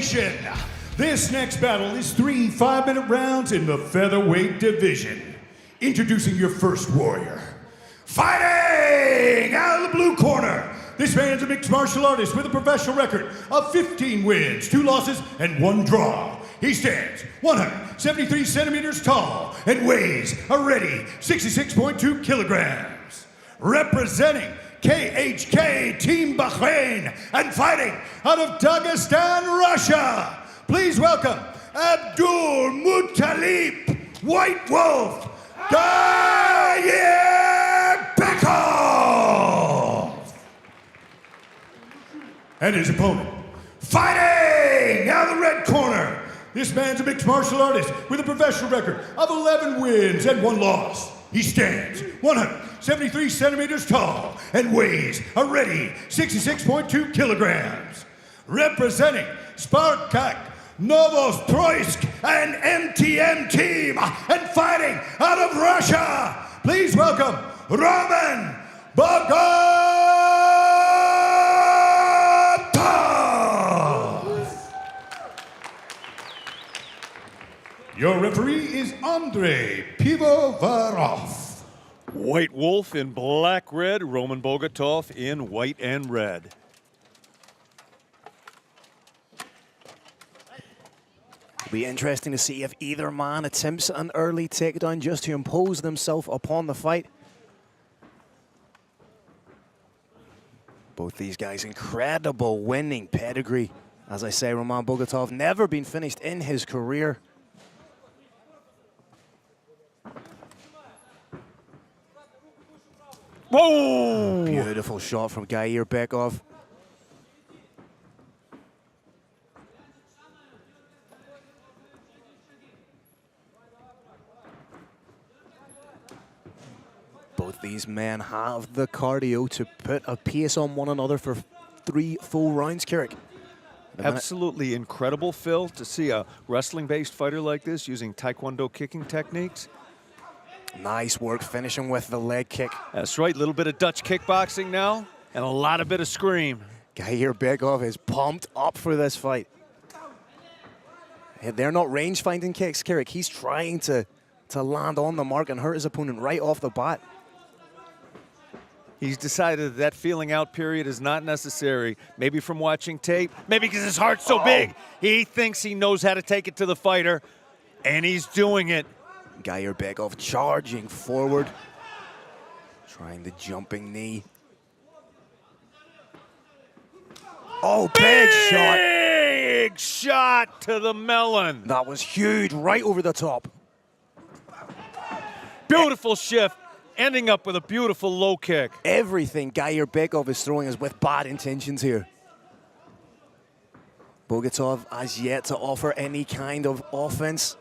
Nation. This next battle is 3 5-minute rounds in the featherweight division. Introducing your first warrior. Fighting out of the blue corner. This man's a mixed martial artist with a professional record of 15 wins, 2 losses, and 1 draw. He stands 173 centimeters tall and weighs a ready 66.2 kilograms. Representing KHK Team Bahrain and fighting out of Dagestan, Russia. Please welcome Abdulmutalip White Wolf Gairbekov. And his opponent, fighting out of the red corner. This man's a mixed martial artist with a professional record of 11 wins and 1 loss. He stands 173 centimeters tall and weighs a ready 66.2 kilograms. Representing Spartak, Novostroysk, and MTM team, and fighting out of Russia, please welcome Roman Bogatov. Your referee is Andrei Pivovarov. White Wolf in black-red, Roman Bogatov in white and red. It'll be interesting to see if either man attempts an early takedown just to impose themselves upon the fight. Both these guys, incredible winning pedigree. As I say, Roman Bogatov never been finished in his career. Whoa! Beautiful shot from Gairbekov. Both these men have the cardio to put a pace on one another for 3 full rounds, Kirik. Absolutely incredible, Phil, to see a wrestling-based fighter like this using Taekwondo kicking techniques. Nice work finishing with the leg kick. That's right, a little bit of Dutch kickboxing now, and a lot of bit of scream. Gairbekov is pumped up for this fight. They're not range-finding kicks, Kirik. He's trying to land on the mark and hurt his opponent right off the bat. He's decided that feeling out period is not necessary. Maybe from watching tape, maybe because his heart's so big. He thinks he knows how to take it to the fighter, and he's doing it. Gairbekov charging forward, trying the jumping knee. Oh, big shot. Big shot to the melon. That was huge, right over the top. Beautiful shift, ending up with a beautiful low kick. Everything Gairbekov is throwing is with bad intentions here. Bogatov has yet to offer any kind of offense.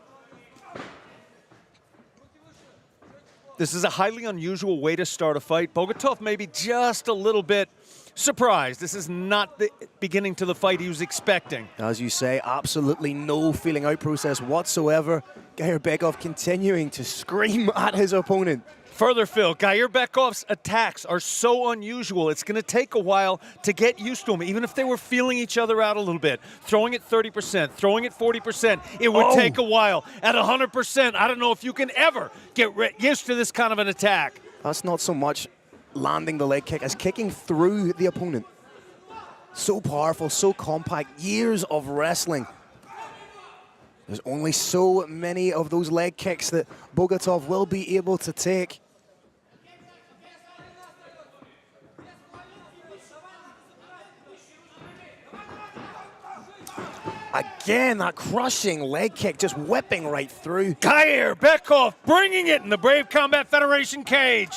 This is a highly unusual way to start a fight. Bogatov may be just a little bit surprised. This is not the beginning to the fight he was expecting. As you say, absolutely no feeling out process whatsoever. Gairbekov continuing to scream at his opponent. Further, Phil, Gairbekov's attacks are so unusual. It's going to take a while to get used to them, even if they were feeling each other out a little bit. Throwing at 30%, throwing at 40%, it would take a while. At 100%, I don't know if you can ever get used to this kind of an attack. That's not so much landing the leg kick as kicking through the opponent. So powerful, so compact, years of wrestling. There's only so many of those leg kicks that Bogatov will be able to take. Again, that crushing leg kick just whipping right through. Gairbekov bringing it in the Brave Combat Federation cage.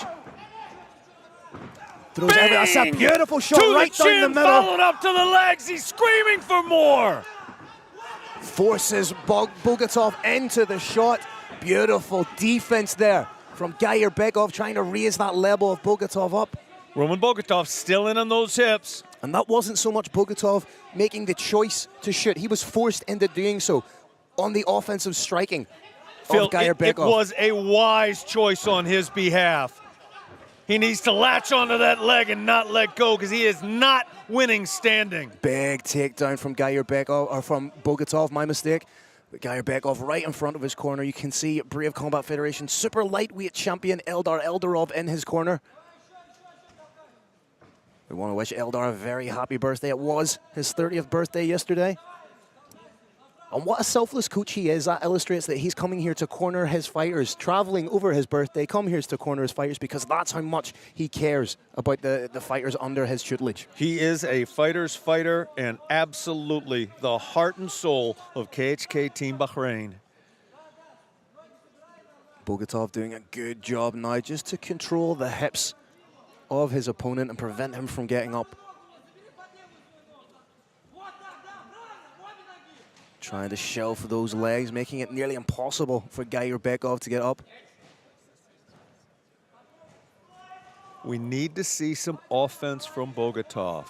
That's a beautiful shot right down the middle. Followed up to the legs. He's screaming for more. Forces Bogatov into the shot. Beautiful defense there from Gairbekov, trying to raise that level of Bogatov up. Roman Bogatov still in on those hips. And that wasn't so much Bogatov making the choice to shoot. He was forced into doing so on the offensive striking of Gairbekov. It was a wise choice on his behalf. He needs to latch onto that leg and not let go because he is not winning standing. Big takedown from Gairbekov, or from Bogatov, my mistake. But Gairbekov right in front of his corner. You can see Brave Combat Federation super lightweight champion Eldar Eldarov in his corner. We want to wish Eldar a very happy birthday. It was his 30th birthday yesterday. And what a selfless coach he is. That illustrates that he's coming here to corner his fighters, traveling over his birthday, come here to corner his fighters because that's how much he cares about the fighters under his tutelage. He is a fighter's fighter and absolutely the heart and soul of KHK Team Bahrain. Bogatov doing a good job now just to control the hips of his opponent and prevent him from getting up. Trying to shelf those legs, making it nearly impossible for Gairbekov to get up. We need to see some offense from Bogatov.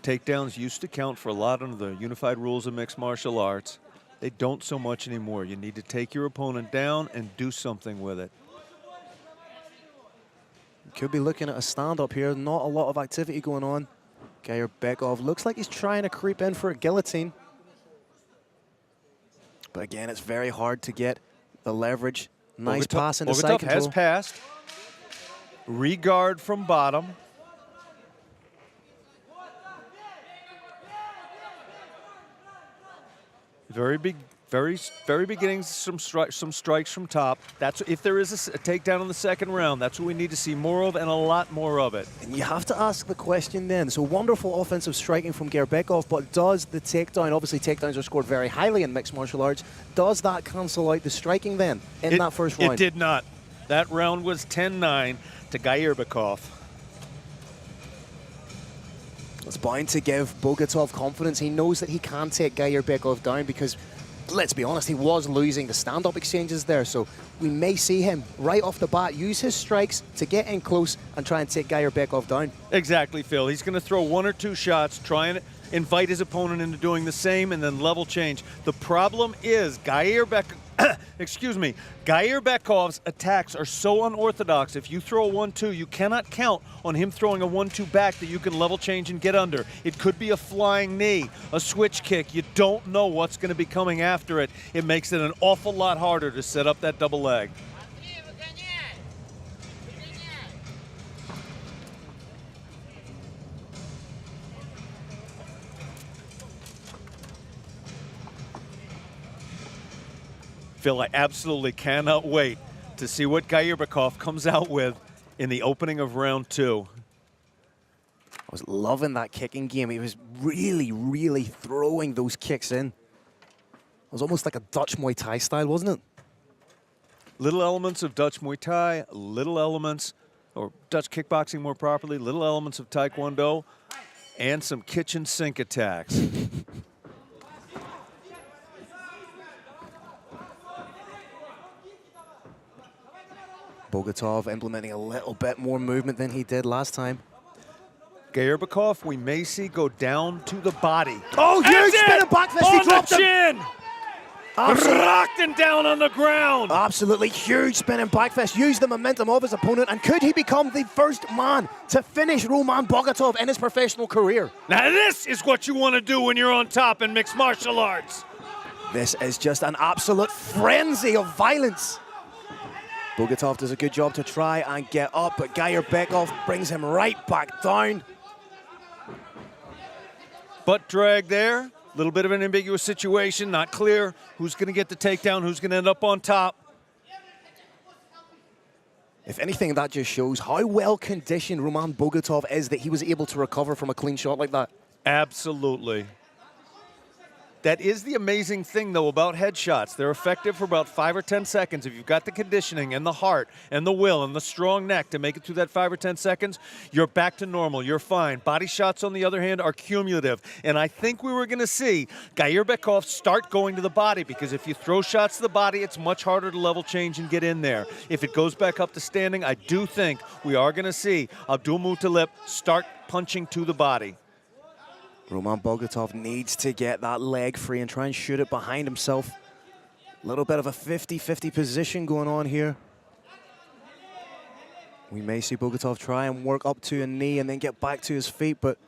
Takedowns used to count for a lot under the unified rules of mixed martial arts. They don't so much anymore. You need to take your opponent down and do something with it. Could be looking at a stand-up here. Not a lot of activity going on. Gairbekov looks like he's trying to creep in for a guillotine. But again, it's very hard to get the leverage. Nice pass into side control. Bogatov has passed. Regard from bottom. Very beginning, some strikes from top. That's if there is a takedown in the second round. That's what we need to see more of, and a lot more of it. And you have to ask the question then. So wonderful offensive striking from Gairbekov, but does the takedown, obviously takedowns are scored very highly in mixed martial arts, does that cancel out the striking then in that first round? It did not. That round was 10-9 to Gairbekov. It's bound to give Bogatov confidence. He knows that he can take Gairbekov down because, let's be honest, he was losing the stand-up exchanges there. So we may see him right off the bat use his strikes to get in close and try and take Gairbekov down. Exactly, Phil. He's going to throw one or two shots, try and invite his opponent into doing the same, and then level change. The problem is Gairbekov's attacks are so unorthodox. If you throw a 1-2, you cannot count on him throwing a 1-2 back that you can level change and get under. It could be a flying knee, a switch kick. You don't know what's going to be coming after it. It makes it an awful lot harder to set up that double leg. Phil, I absolutely cannot wait to see what Gairbekov comes out with in the opening of round 2. I was loving that kicking game. He was really, really throwing those kicks in. It was almost like a Dutch Muay Thai style, wasn't it? Little elements of Dutch Muay Thai, little elements, or Dutch kickboxing more properly, little elements of Taekwondo, and some kitchen sink attacks. Bogatov implementing a little bit more movement than he did last time. Gairbekov, we may see go down to the body. Oh, huge spinning back fist. He dropped the chin. Rocked and down on the ground. Absolutely huge spinning back fist. Used the momentum of his opponent. And could he become the first man to finish Roman Bogatov in his professional career? Now this is what you want to do when you're on top in mixed martial arts. This is just an absolute frenzy of violence. Bogatov does a good job to try and get up, but Gairbekov brings him right back down. Butt drag there. A little bit of an ambiguous situation. Not clear who's going to get the takedown, who's going to end up on top. If anything, that just shows how well conditioned Roman Bogatov is that he was able to recover from a clean shot like that. Absolutely. That is the amazing thing, though, about headshots. They're effective for about 5 or 10 seconds. If you've got the conditioning and the heart and the will and the strong neck to make it through that 5 or 10 seconds, you're back to normal. You're fine. Body shots, on the other hand, are cumulative. And I think we were going to see Gairbekov start going to the body because if you throw shots to the body, it's much harder to level change and get in there. If it goes back up to standing, I do think we are going to see Abdulmutalip start punching to the body. Roman Bogatov needs to get that leg free and try and shoot it behind himself. A little bit of a 50-50 position going on here. We may see Bogatov try and work up to a knee and then get back to his feet, but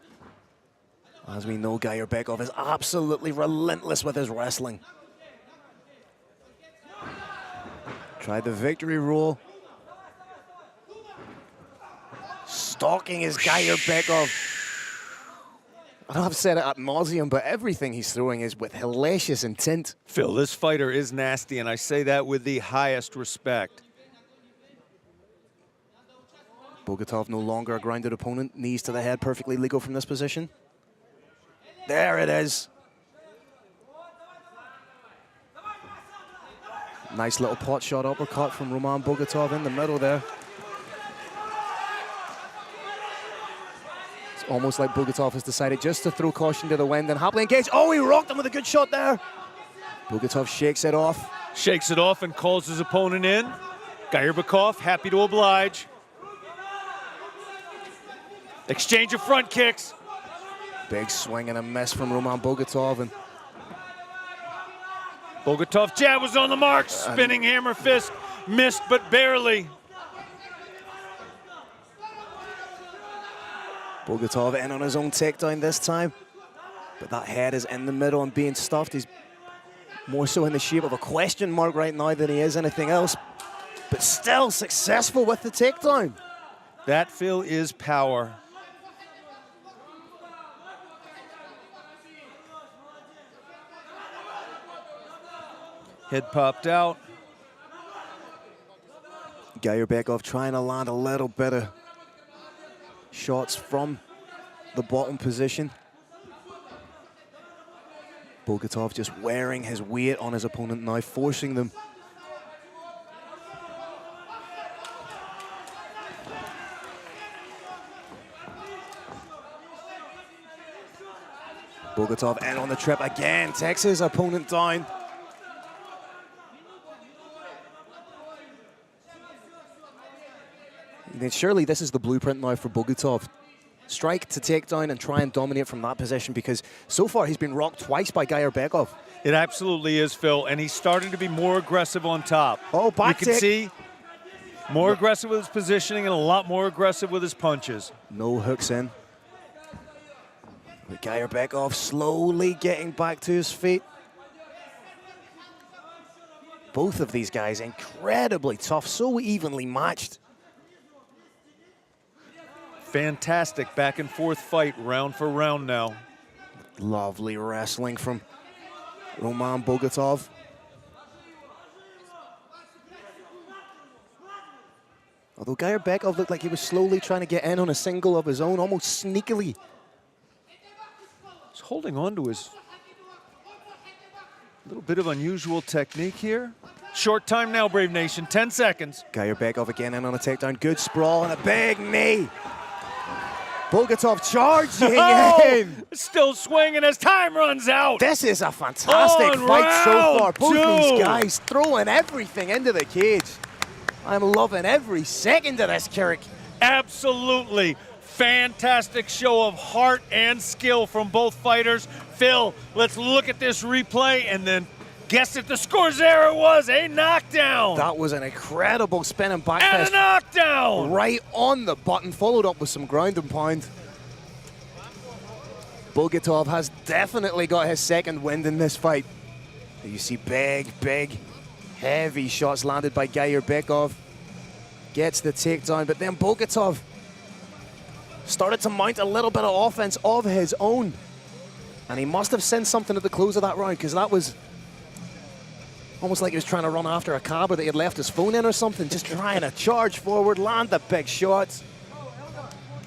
as we know, Gairbekov is absolutely relentless with his wrestling. Tried the victory roll. Stalking is Gairbekov. I know I've said it ad nauseum, but everything he's throwing is with hellacious intent. Phil, this fighter is nasty, and I say that with the highest respect. Bogatov no longer a grounded opponent. Knees to the head, perfectly legal from this position. There it is. Nice little pot shot uppercut from Roman Bogatov in the middle there. It's almost like Bogatov has decided just to throw caution to the wind and happily engage. Oh, he rocked him with a good shot there. Bogatov shakes it off. Shakes it off and calls his opponent in. Gairbekov, happy to oblige. Exchange of front kicks. Big swing and a miss from Roman Bogatov. And Bogatov jab was on the mark. Spinning hammer fist. Missed, but barely. Bogatov in on his own takedown this time. But that head is in the middle and being stuffed. He's more so in the shape of a question mark right now than he is anything else. But still successful with the takedown. That, Phil, is power. Head popped out. Gairbekov trying to land a little bit of shots from the bottom position. Bogatov just wearing his weight on his opponent now, forcing them. Bogatov in on the trip again, takes his opponent down. Then surely this is the blueprint now for Bogatov. Strike to take down and try and dominate from that position, because so far he's been rocked twice by Gairbekov. It absolutely is, Phil, and he's starting to be more aggressive on top. Oh, back You can see more aggressive with his positioning and a lot more aggressive with his punches. No hooks in. But Gairbekov slowly getting back to his feet. Both of these guys incredibly tough, so evenly matched. Fantastic back and forth fight, round for round now. Lovely wrestling from Roman Bogatov. Although Gairbekov looked like he was slowly trying to get in on a single of his own, almost sneakily. He's holding on to his little bit of unusual technique here. Short time now, Brave Nation, 10 seconds. Gairbekov again in on a takedown. Good sprawl and a big knee. Bogatov charging in. Still swinging as time runs out. This is a fantastic fight so far. Both two. these guys throwing everything into the cage. I'm loving every second of this, Carrick. Absolutely fantastic show of heart and skill from both fighters. Phil, let's look at this replay and then guess if the score's there. It was a knockdown. That was an incredible spinning back And fist. a knockdown. Right on the button, followed up with some ground and pound. Bogatov has definitely got his second wind in this fight. You see big, heavy shots landed by Gairbekov. Gets the takedown, but then Bogatov started to mount a little bit of offense of his own. And he must have sensed something at the close of that round, because that was almost like he was trying to run after a cab, or that he had left his phone in or something, just trying to charge forward, land the big shots.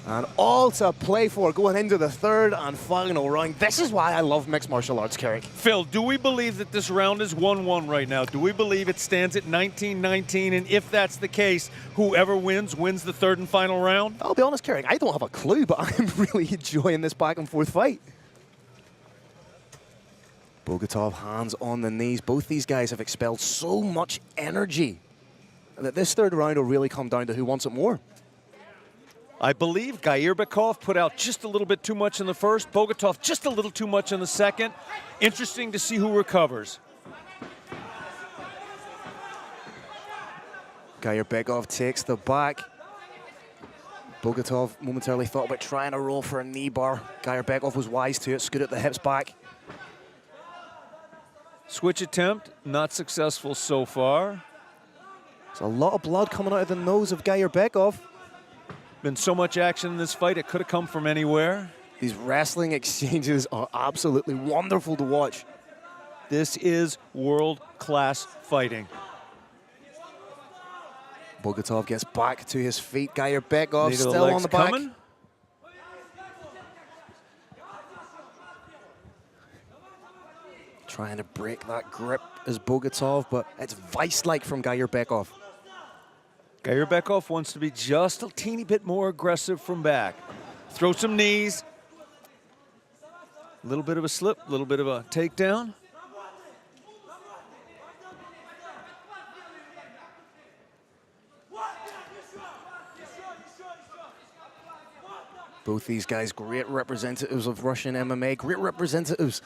And all to play for going into the third and final round. This is why I love mixed martial arts, Carrick. Phil, do we believe that this round is 1-1 right now? Do we believe it stands at 19-19? And if that's the case, whoever wins the third and final round? I'll be honest, Carrick, I don't have a clue, but I'm really enjoying this back and forth fight. Bogatov, hands on the knees. Both these guys have expelled so much energy that this third round will really come down to who wants it more. I believe Gairbekov put out just a little bit too much in the first, Bogatov just a little too much in the second. Interesting to see who recovers. Gairbekov takes the back. Bogatov momentarily thought about trying to roll for a knee bar. Gairbekov was wise to it, scooted the hips back. Switch attempt, not successful so far. There's a lot of blood coming out of the nose of Gairbekov. Been so much action in this fight, it could have come from anywhere. These wrestling exchanges are absolutely wonderful to watch. This is world-class fighting. Bogatov gets back to his feet. Gairbekov Neither still legs on the back. coming. Trying to break that grip is Bogatov, but it's vice-like from Gairbekov. Gairbekov wants to be just a teeny bit more aggressive from back. Throw some knees. A little bit of a slip, a little bit of a takedown. Both these guys, great representatives of Russian MMA, great representatives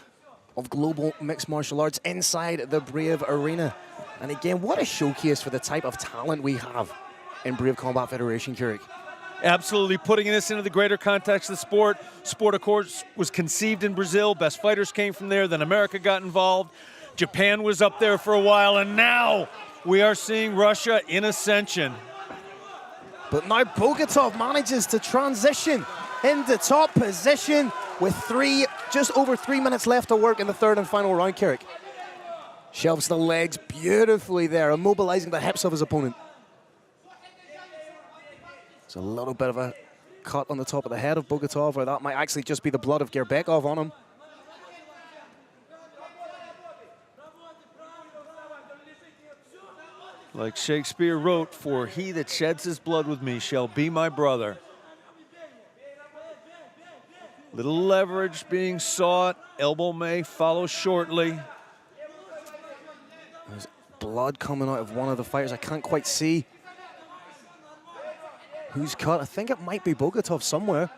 of global mixed martial arts inside the Brave arena. And again, what a showcase for the type of talent we have in Brave Combat Federation, Keurig. Absolutely putting this into the greater context of the sport. Sport, of course, was conceived in Brazil. Best fighters came from there. Then America got involved. Japan was up there for a while. And now we are seeing Russia in ascension. But now Bogatov manages to transition into top position with just over 3 minutes left to work in the third and final round, Keurig. Shelves the legs beautifully there, immobilizing the hips of his opponent. It's a little bit of a cut on the top of the head of Bogatov, or that might actually just be the blood of Gairbekov on him. Like Shakespeare wrote, "For he that sheds his blood with me shall be my brother." Little leverage being sought. Elbow may follow shortly. There's blood coming out of one of the fighters. I can't quite see who's cut. I think it might be Bogatov somewhere.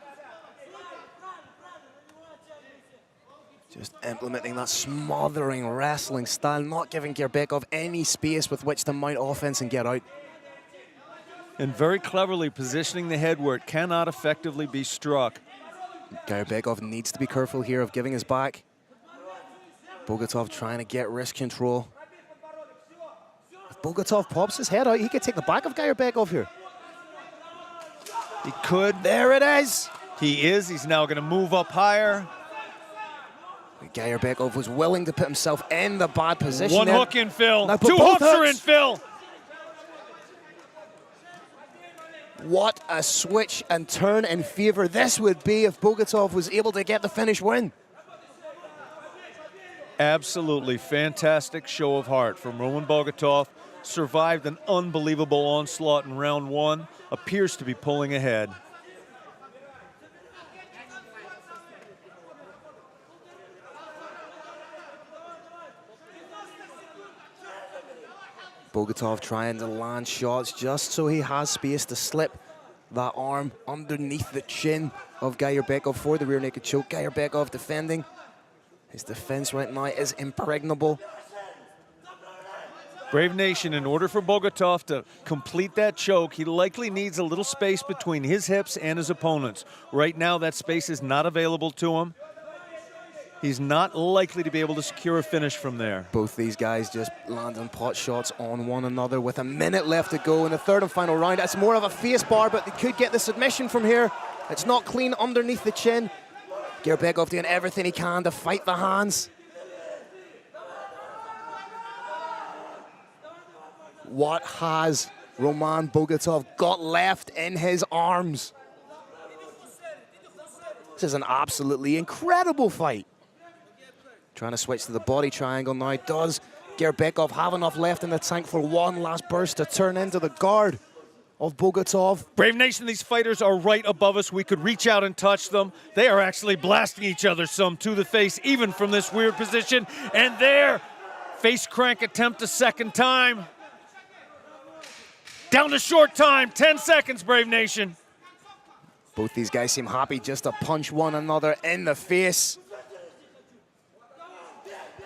Just implementing that smothering wrestling style, not giving Gairbekov any space with which to mount offense and get out. And very cleverly positioning the head where it cannot effectively be struck. Gairbekov needs to be careful here of giving his back. Bogatov trying to get wrist control. If Bogatov pops his head out, he could take the back of Gairbekov here. He could. There it is. He is. He's now going to move up higher. Gairbekov was willing to put himself in the bad position. One there. hook in, Phil. Now put Two both hooks are in, hooks. Phil. What a switch and turn in favor this would be if Bogatov was able to get the finish win. Absolutely fantastic show of heart from Roman Bogatov. Survived an unbelievable onslaught in round one. Appears to be pulling ahead. Bogatov trying to land shots just so he has space to slip that arm underneath the chin of Gairbekov for the rear naked choke. Gairbekov defending. His defense right now is impregnable. Brave Nation, in order for Bogatov to complete that choke, he likely needs a little space between his hips and his opponents. Right now, that space is not available to him. He's not likely to be able to secure a finish from there. Both these guys just landing pot shots on one another with a minute left to go in the third and final round. It's more of a face bar, but they could get the submission from here. It's not clean underneath the chin. Gairbekov doing everything he can to fight the hands. What has Roman Bogatov got left in his arms? This is an absolutely incredible fight. Trying to switch to the body triangle now. Does Gairbekov have enough left in the tank for one last burst to turn into the guard of Bogatov? Brave Nation, these fighters are right above us. We could reach out and touch them. They are actually blasting each other some to the face, even from this weird position. And there, face crank attempt a second time. Down to short time, 10 seconds, Brave Nation. Both these guys seem happy just to punch one another in the face.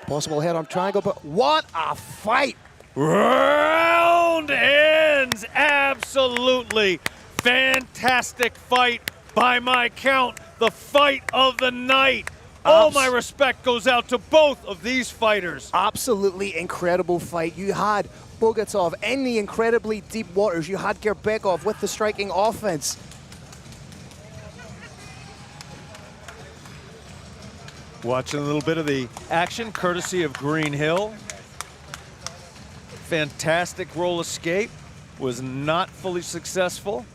Possible head-on triangle, but what a fight! Round ends absolutely Fantastic fight by my count. The fight of the night. All my respect goes out to both of these fighters. Absolutely incredible fight. You had Bogatov in the incredibly deep waters. You had Gairbekov with the striking offense. Watching a little bit of the action courtesy of Green Hill. Fantastic roll escape. Was not fully successful.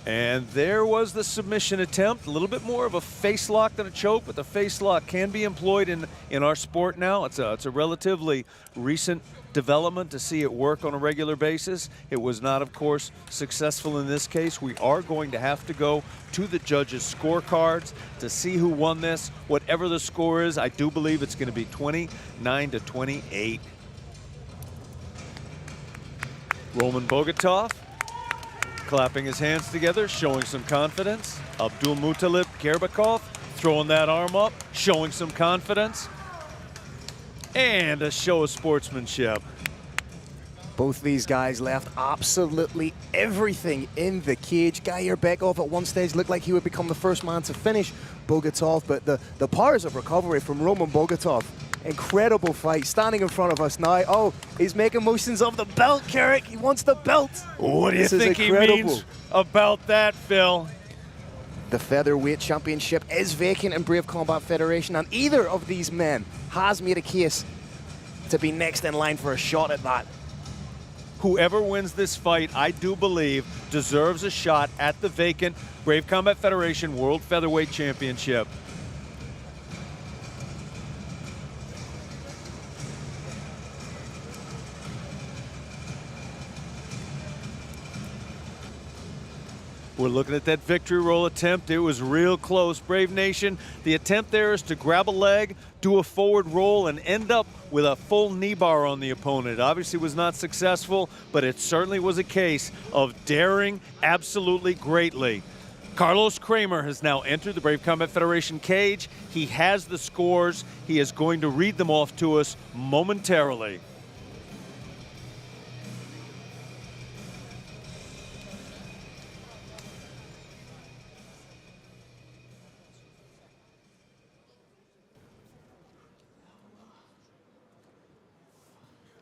And there was the submission attempt. A little bit more of a face lock than a choke, but the face lock can be employed in our sport now. It's a relatively recent development to see it work on a regular basis. It was not, of course, successful in this case. We are going to have to go to the judges' scorecards to see who won this. Whatever the score is, I do believe it's going to be 29-28. Roman Bogatov clapping his hands together, showing some confidence. Abdulmutalip Gairbekov throwing that arm up, showing some confidence. And a show of sportsmanship. Both these guys left absolutely everything in the cage. Gairbekov at one stage looked like he would become the first man to finish Bogatov, but the powers of recovery from Roman Bogatov. Incredible fight, standing in front of us now. Oh, he's making motions of the belt, Carrick. He wants the belt. What do you think he means about that, Phil? The featherweight championship is vacant in Brave Combat Federation, and either of these men has made a case to be next in line for a shot at that. Whoever wins this fight, I do believe, deserves a shot at the vacant Brave Combat Federation World Featherweight Championship. We're looking at that victory roll attempt. It was real close. Brave Nation, the attempt there is to grab a leg, do a forward roll, and end up with a full knee bar on the opponent. Obviously was not successful, but it certainly was a case of daring absolutely greatly. Carlos Kramer has now entered the Brave Combat Federation cage. He has the scores. He is going to read them off to us momentarily.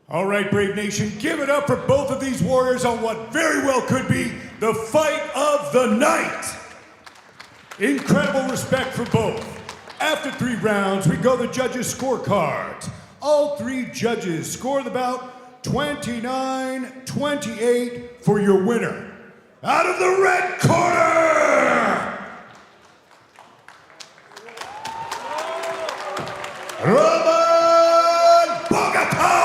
All right, Brave Nation, give it up for both of these warriors on what very well could be the fight of the night. Incredible respect for both. After 3 rounds, we go to the judges' scorecards. All 3 judges scored about 29-28 for your winner. Out of the red corner, Roman Bogatov!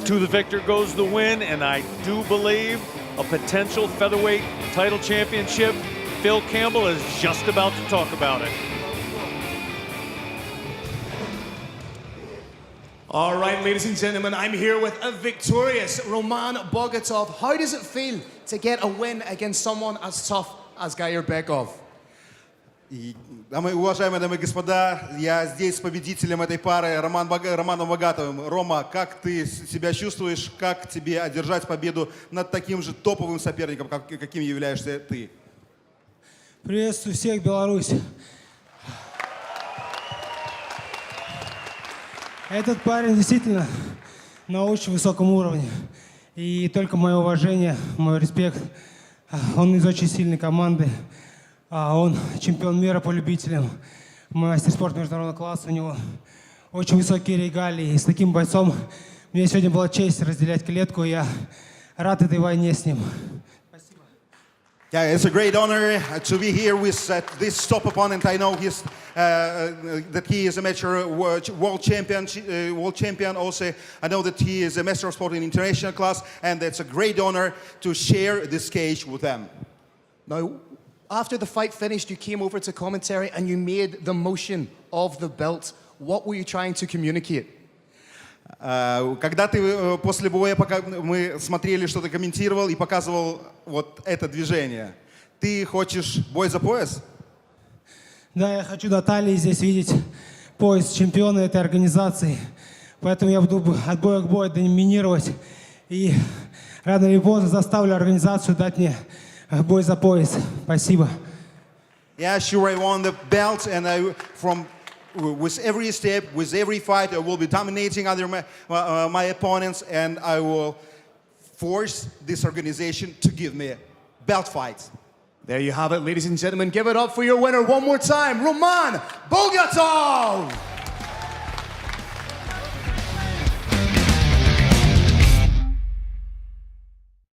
To the victor goes the win, and I do believe a potential featherweight title championship. Phil Campbell is just about to talk about it. All right, ladies and gentlemen, I'm here with a victorious Roman Bogatov. How does it feel to get a win against someone as tough as Gairbekov? Уважаемые дамы и господа, я здесь с победителем этой пары Романом Богатовым. Рома, как ты себя чувствуешь? Как тебе одержать победу над таким же топовым соперником, каким являешься ты? Приветствую всех, Беларусь. Этот парень действительно на очень высоком уровне. И только мое уважение, мой респект. Он из очень сильной команды. Он чемпион мира по любителям, мастер спорта международного класса. У него очень высокие регалии. И с таким бойцом мне сегодня была честь разделять клетку. И я рад этой войне с ним. Спасибо. Yeah, it's a great honor to be here with this top opponent. I know that he is a mature world champion. Also, I know that he is a master of sport in international class, and it's a great honor to share this cage with them. Now, after the fight finished, you came over to commentary and you made the motion of the belt. What were you trying to communicate? Когда ты после боя, пока мы смотрели, что ты комментировал и показывал вот это движение, ты хочешь бой за пояс? Да, я хочу Натальи здесь видеть пояс чемпиона этой организации. Поэтому я буду от боя к бою доминировать. И рано или поздно заставлю организацию дать мне бой за пояс. Спасибо. Yeah, sure, I won the belt, and with every step, with every fight, I will be dominating other my opponents, and I will force this organization to give me belt fights. There you have it, ladies and gentlemen. Give it up for your winner one more time, Roman Bogatov!